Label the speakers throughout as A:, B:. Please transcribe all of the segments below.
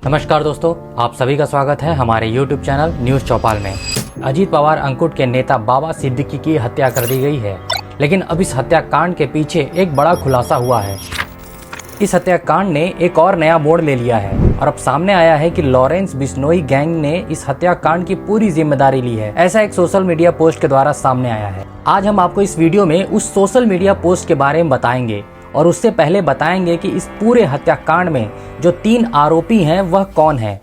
A: नमस्कार दोस्तों, आप सभी का स्वागत है हमारे YouTube चैनल न्यूज़ चौपाल में। अजीत पवार अंकुट के नेता बाबा सिद्दीकी की हत्या कर दी गई है, लेकिन अब इस हत्याकांड के पीछे एक बड़ा खुलासा हुआ है। इस हत्याकांड ने एक और नया मोड़ ले लिया है और अब सामने आया है कि लॉरेंस बिश्नोई गैंग ने इस हत्याकांड की पूरी जिम्मेदारी ली है। ऐसा एक सोशल मीडिया पोस्ट के द्वारा सामने आया है। आज हम आपको इस वीडियो में उस सोशल मीडिया पोस्ट के बारे में बताएंगे और उससे पहले बताएंगे कि इस पूरे हत्याकांड में जो 3 आरोपी हैं वह कौन है।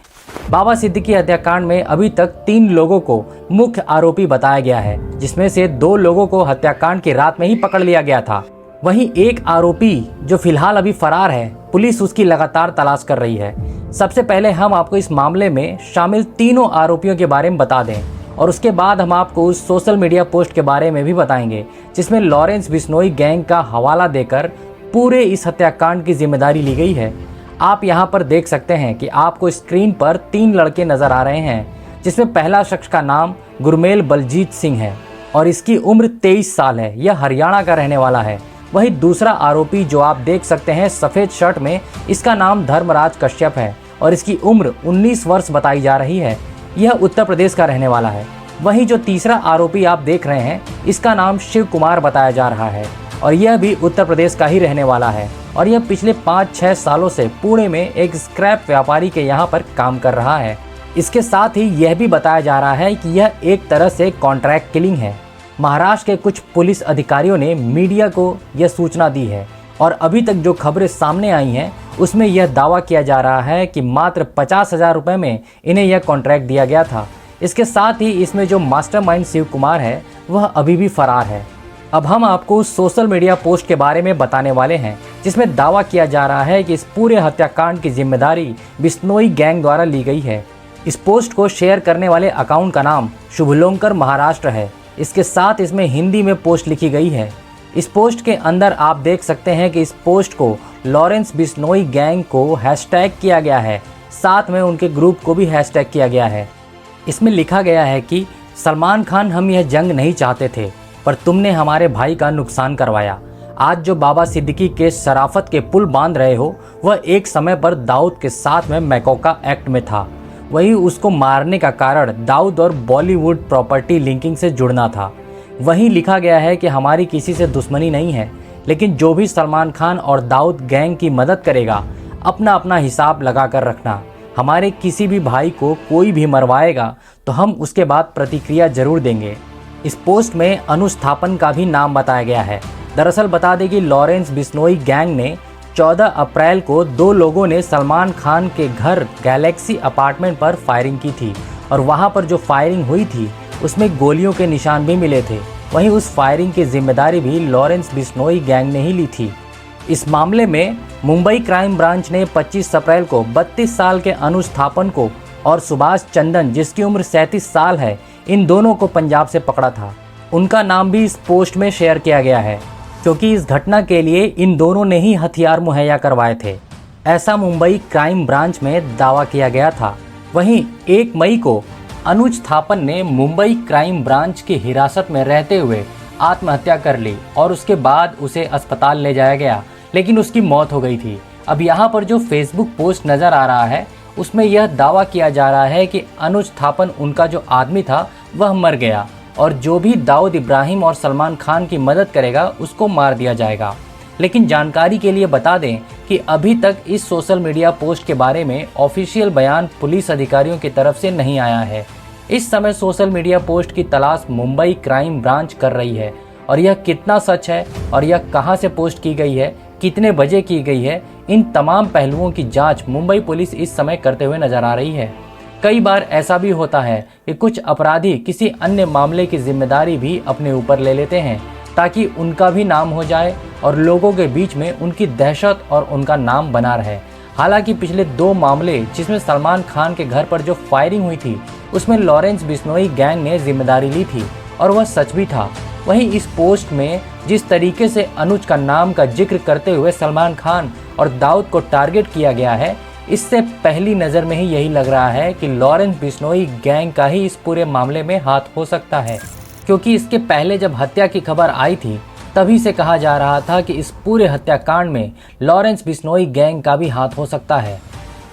A: बाबा सिद्दीकी हत्याकांड में अभी तक 3 लोगों को मुख्य आरोपी बताया गया है, जिसमें से 2 लोगों को हत्याकांड की रात में ही पकड़ लिया गया था। वहीं एक आरोपी जो फिलहाल अभी फरार है, पुलिस उसकी लगातार तलाश कर रही है। सबसे पहले हम आपको इस मामले में शामिल तीनों आरोपियों के बारे में बता दें और उसके बाद हम आपको उस सोशल मीडिया पोस्ट के बारे में भी बताएंगे, जिसमें लॉरेंस बिश्नोई गैंग का हवाला देकर पूरे इस हत्याकांड की जिम्मेदारी ली गई है। आप यहां पर देख सकते हैं कि आपको स्क्रीन पर 3 लड़के नजर आ रहे हैं, जिसमें पहला शख्स का नाम गुरमेल बलजीत सिंह है और इसकी उम्र 23 साल है। यह हरियाणा का रहने वाला है। वहीं दूसरा आरोपी जो आप देख सकते हैं सफ़ेद शर्ट में, इसका नाम धर्मराज कश्यप है और इसकी उम्र 19 वर्ष बताई जा रही है। यह उत्तर प्रदेश का रहने वाला है। वहीं जो तीसरा आरोपी आप देख रहे हैं, इसका नाम शिव कुमार बताया जा रहा है और यह भी उत्तर प्रदेश का ही रहने वाला है और यह पिछले 5-6 सालों से पुणे में एक स्क्रैप व्यापारी के यहाँ पर काम कर रहा है। इसके साथ ही यह भी बताया जा रहा है कि यह एक तरह से कॉन्ट्रैक्ट किलिंग है। महाराष्ट्र के कुछ पुलिस अधिकारियों ने मीडिया को यह सूचना दी है और अभी तक जो खबरें सामने आई हैं उसमें यह दावा किया जा रहा है कि मात्र 50,000 रुपये में इन्हें यह कॉन्ट्रैक्ट दिया गया था। इसके साथ ही इसमें जो मास्टरमाइंड शिव कुमार है वह अभी भी फरार है। अब हम आपको सोशल मीडिया पोस्ट के बारे में बताने वाले हैं, जिसमें दावा किया जा रहा है कि इस पूरे हत्याकांड की जिम्मेदारी बिश्नोई गैंग द्वारा ली गई है। इस पोस्ट को शेयर करने वाले अकाउंट का नाम शुभलंकर महाराष्ट्र है। इसके साथ इसमें हिंदी में पोस्ट लिखी गई है। इस पोस्ट के अंदर आप देख सकते हैं कि इस पोस्ट को लॉरेंस बिश्नोई गैंग को हैशटैग किया गया है, साथ में उनके ग्रुप को भी हैशटैग किया गया है। इसमें लिखा गया है कि सलमान खान, हम यह जंग नहीं चाहते थे, पर तुमने हमारे भाई का नुकसान करवाया। आज जो बाबा सिद्दीकी के शराफत के पुल बांध रहे हो, वह एक समय पर दाऊद के साथ में मैकोका एक्ट में था। वही उसको मारने का कारण दाऊद और बॉलीवुड प्रॉपर्टी लिंकिंग से जुड़ना था। वहीं लिखा गया है कि हमारी किसी से दुश्मनी नहीं है, लेकिन जो भी सलमान खान और दाऊद गैंग की मदद करेगा, अपना अपना हिसाब लगा कर रखना। हमारे किसी भी भाई को कोई भी मरवाएगा तो हम उसके बाद प्रतिक्रिया जरूर देंगे। इस पोस्ट में अनुस्थापन का भी नाम बताया गया है। दरअसल बता दें कि लॉरेंस बिश्नोई गैंग ने 14 अप्रैल को 2 लोगों ने सलमान खान के घर गैलेक्सी अपार्टमेंट पर फायरिंग की थी और वहां पर जो फायरिंग हुई थी उसमें गोलियों के निशान भी मिले थे। वहीं उस फायरिंग की जिम्मेदारी भी लॉरेंस बिश्नोई गैंग ने ही ली थी। इस मामले में मुंबई क्राइम ब्रांच ने 25 अप्रैल को 32 साल के अनुस्थापन को और सुभाष चंदन, जिसकी उम्र 37 साल है, इन दोनों को पंजाब से पकड़ा था। उनका नाम भी इस पोस्ट में शेयर किया गया है, क्योंकि इस घटना के लिए इन दोनों ने ही हथियार मुहैया करवाए थे। ऐसा मुंबई क्राइम ब्रांच में दावा किया गया था। वहीं 1 मई को अनुज थापन ने मुंबई क्राइम ब्रांच की हिरासत में रहते हुए आत्महत्या कर ली और उसके बाद उसे अस्पताल ले जाया गया, लेकिन उसकी मौत हो गई थी। अब यहाँ पर जो फेसबुक पोस्ट नज़र आ रहा है उसमें यह दावा किया जा रहा है कि अनुज थापन, उनका जो आदमी था, वह मर गया और जो भी दाऊद इब्राहिम और सलमान खान की मदद करेगा उसको मार दिया जाएगा। लेकिन जानकारी के लिए बता दें कि अभी तक इस सोशल मीडिया पोस्ट के बारे में ऑफिशियल बयान पुलिस अधिकारियों की तरफ से नहीं आया है। इस समय सोशल मीडिया पोस्ट की तलाश मुंबई क्राइम ब्रांच कर रही है और यह कितना सच है और यह कहां से पोस्ट की गई है, कितने बजे की गई है, इन तमाम पहलुओं की जांच मुंबई पुलिस इस समय करते हुए नजर आ रही है। कई बार ऐसा भी होता है कि कुछ अपराधी किसी अन्य मामले की जिम्मेदारी भी अपने ऊपर ले लेते हैं, ताकि उनका भी नाम हो जाए और लोगों के बीच में उनकी दहशत और उनका नाम बना रहे। हालांकि पिछले 2 मामले जिसमें सलमान खान के घर पर जो फायरिंग हुई थी, उसमें लॉरेंस बिश्नोई गैंग ने जिम्मेदारी ली थी और वह सच भी था। वहीं इस पोस्ट में जिस तरीके से अनुज का नाम का जिक्र करते हुए सलमान खान और दाऊद को टारगेट किया गया है, इससे पहली नज़र में ही यही लग रहा है कि लॉरेंस बिश्नोई गैंग का ही इस पूरे मामले में हाथ हो सकता है, क्योंकि इसके पहले जब हत्या की खबर आई थी तभी से कहा जा रहा था कि इस पूरे हत्याकांड में लॉरेंस बिश्नोई गैंग का भी हाथ हो सकता है।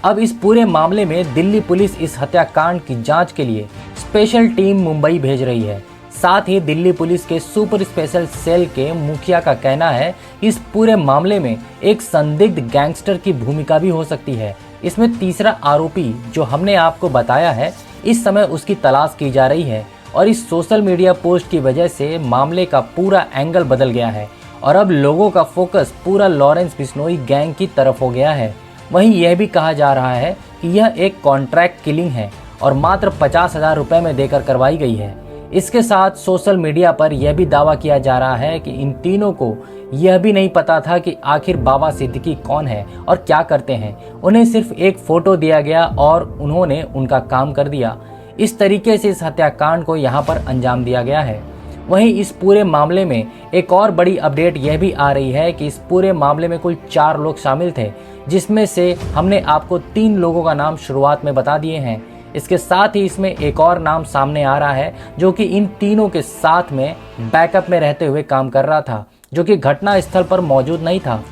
A: अब इस पूरे मामले में दिल्ली पुलिस इस हत्याकांड की जांच के लिए स्पेशल टीम मुंबई भेज रही है। साथ ही दिल्ली पुलिस के सुपर स्पेशल सेल के मुखिया का कहना है इस पूरे मामले में एक संदिग्ध गैंगस्टर की भूमिका भी हो सकती है। इसमें तीसरा आरोपी जो हमने आपको बताया है, इस समय उसकी तलाश की जा रही है और इस सोशल मीडिया पोस्ट की वजह से मामले का पूरा एंगल बदल गया है और अब लोगों का फोकस पूरा लॉरेंस बिश्नोई गैंग की तरफ हो गया है। वहीं यह भी कहा जा रहा है कि यह एक कॉन्ट्रैक्ट किलिंग है और मात्र 50,000 रुपए में देकर करवाई गई है। इसके साथ सोशल मीडिया पर यह भी दावा किया जा रहा है कि इन तीनों को यह भी नहीं पता था कि आखिर बाबा सिद्दीकी कौन है और क्या करते हैं। उन्हें सिर्फ एक फोटो दिया गया और उन्होंने उनका काम कर दिया। इस तरीके से इस हत्याकांड को यहाँ पर अंजाम दिया गया है। वहीं इस पूरे मामले में एक और बड़ी अपडेट यह भी आ रही है कि इस पूरे मामले में कुल 4 लोग शामिल थे, जिसमें से हमने आपको 3 लोगों का नाम शुरुआत में बता दिए हैं। इसके साथ ही इसमें एक और नाम सामने आ रहा है जो कि इन तीनों के साथ में बैकअप में रहते हुए काम कर रहा था, जो कि घटना स्थल पर मौजूद नहीं था,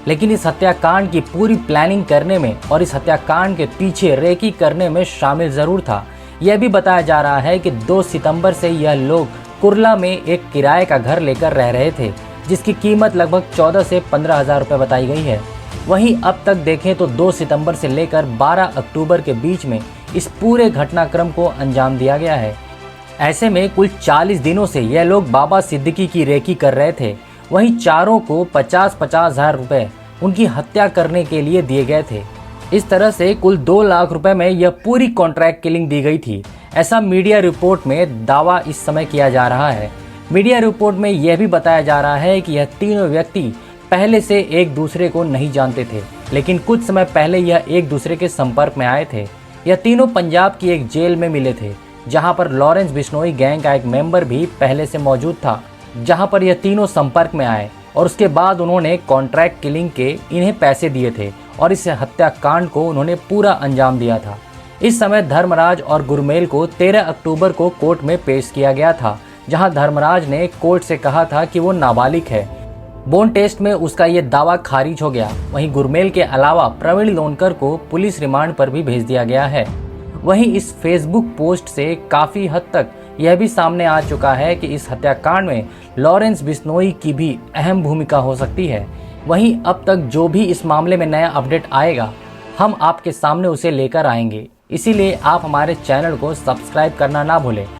A: लेकिन इस हत्याकांड की पूरी प्लानिंग करने में और इस हत्याकांड के पीछे रेकी करने में शामिल जरूर था। यह भी बताया जा रहा है कि 2 सितंबर से यह लोग कुर्ला में एक किराए का घर लेकर रह रहे थे, जिसकी कीमत लगभग 14 से 15,000 रुपये बताई गई है। वहीं अब तक देखें तो 2 सितंबर से लेकर 12 अक्टूबर के बीच में इस पूरे घटनाक्रम को अंजाम दिया गया है। ऐसे में कुल 40 दिनों से यह लोग बाबा सिद्दीकी की रेकी कर रहे थे। वहीं चारों को 50,000 रुपये उनकी हत्या करने के लिए दिए गए थे। इस तरह से कुल 2 लाख रुपए में यह पूरी कॉन्ट्रैक्ट किलिंग दी गई थी, ऐसा मीडिया रिपोर्ट में दावा इस समय किया जा रहा है। मीडिया रिपोर्ट में यह भी बताया जा रहा है कि यह तीनों व्यक्ति पहले से एक दूसरे को नहीं जानते थे, लेकिन कुछ समय पहले यह एक दूसरे के संपर्क में आए थे। यह तीनों पंजाब की एक जेल में मिले थे, जहां पर लॉरेंस बिश्नोई गैंग का एक मेंबर भी पहले से मौजूद था, जहां पर यह तीनों संपर्क में आए और उसके बाद उन्होंने कॉन्ट्रैक्ट किलिंग के इन्हें पैसे दिए थे और इस हत्याकांड को उन्होंने पूरा अंजाम दिया था। इस समय धर्मराज और गुरमेल को 13 अक्टूबर को कोर्ट में पेश किया गया था, जहां धर्मराज ने कोर्ट से कहा था कि वो नाबालिग है। बोन टेस्ट में उसका ये दावा खारिज हो गया। वहीं गुरमेल के अलावा प्रवीण लोनकर को पुलिस रिमांड पर भी भेज दिया गया है। वहीं इस फेसबुक पोस्ट से काफ़ी हद तक यह भी सामने आ चुका है कि इस हत्याकांड में लॉरेंस बिश्नोई की भी अहम भूमिका हो सकती है। वहीं अब तक जो भी इस मामले में नया अपडेट आएगा, हम आपके सामने उसे लेकर आएंगे। इसीलिए आप हमारे चैनल को सब्सक्राइब करना ना भूलें।